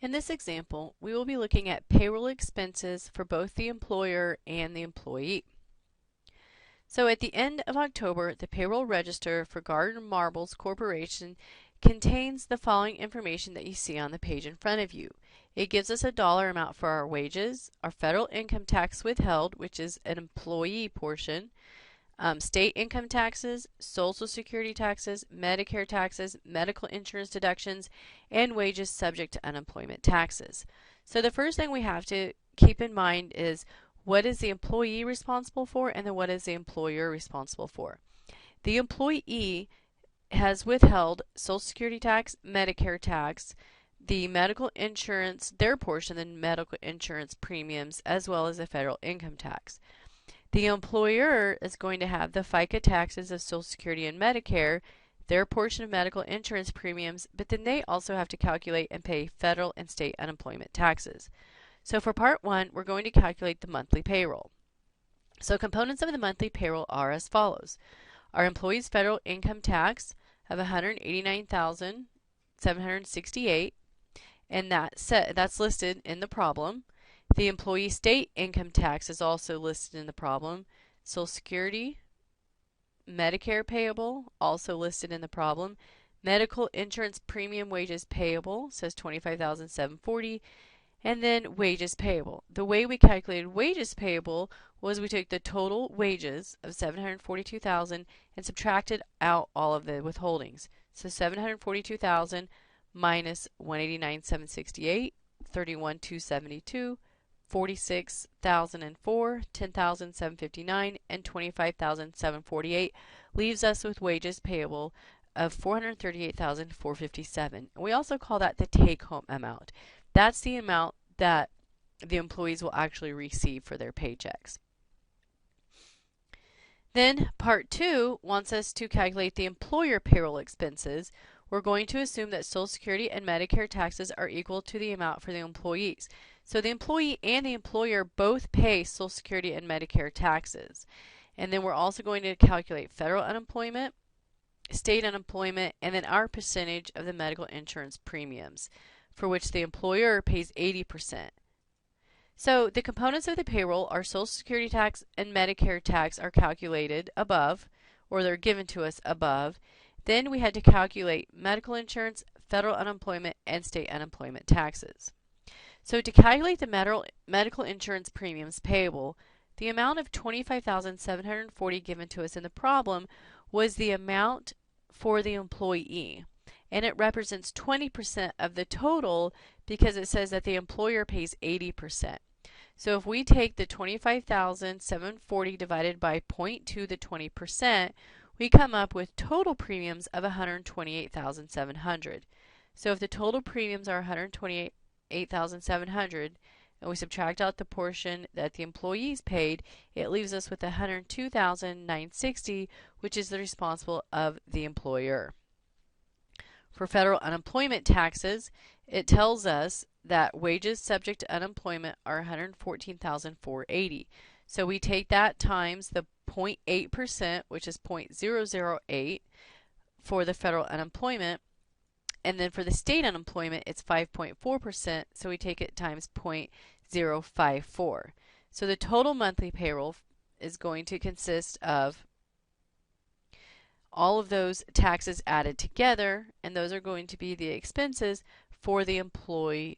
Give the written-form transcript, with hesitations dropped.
In this example, we will be looking at payroll expenses for both the employer and the employee. So at the end of October, the payroll register for Garden Marbles Corporation contains the following information that you see on the page in front of you. It gives us a dollar amount for our wages, our federal income tax withheld, which is an employee portion, state income taxes, Social Security taxes, Medicare taxes, medical insurance deductions, and wages subject to unemployment taxes. So the first thing we have to keep in mind is what is the employee responsible for and then what is the employer responsible for. The employee has withheld Social Security tax, Medicare tax, the medical insurance, their portion, the medical insurance premiums, as well as the federal income tax. The employer is going to have the FICA taxes of Social Security and Medicare, their portion of medical insurance premiums, but then they also have to calculate and pay federal and state unemployment taxes. So for part one, we're going to calculate the monthly payroll. So components of the monthly payroll are as follows. Our employee's federal income tax of $189,768, and that's listed in the problem. The employee state income tax is also listed in the problem. Social Security, Medicare payable, also listed in the problem. Medical insurance premium wages payable says $25,740, and then wages payable. The way we calculated wages payable was we took the total wages of $742,000 and subtracted out all of the withholdings. So $742,000 minus $189,768, $31,272, $46,004, $10,759, and $25,748 leaves us with wages payable of $438,457. We also call that the take-home amount. That's the amount that the employees will actually receive for their paychecks. Then part two wants us to calculate the employer payroll expenses. We're going to assume that Social Security and Medicare taxes are equal to the amount for the employees. So the employee and the employer both pay Social Security and Medicare taxes. And then we're also going to calculate federal unemployment, state unemployment, and then our percentage of the medical insurance premiums, for which the employer pays 80%. So the components of the payroll, our Social Security tax and Medicare tax, are calculated above, or they're given to us above. Then we had to calculate medical insurance, federal unemployment, and state unemployment taxes. So to calculate the medical insurance premiums payable, the amount of $25,740 given to us in the problem was the amount for the employee. And it represents 20% of the total because it says that the employer pays 80%. So if we take the $25,740 divided by 0.2, the 20%, we come up with total premiums of $128,700. So if the total premiums are $128,700 and we subtract out the portion that the employees paid, it leaves us with $102,960, which is the responsible of the employer. For federal unemployment taxes, it tells us that wages subject to unemployment are $114,480. So we take that times the 0.8%, which is 0.008 for the federal unemployment, and then for the state unemployment, it's 5.4%, so we take it times 0.054. So the total monthly payroll is going to consist of all of those taxes added together, and those are going to be the expenses for the employer.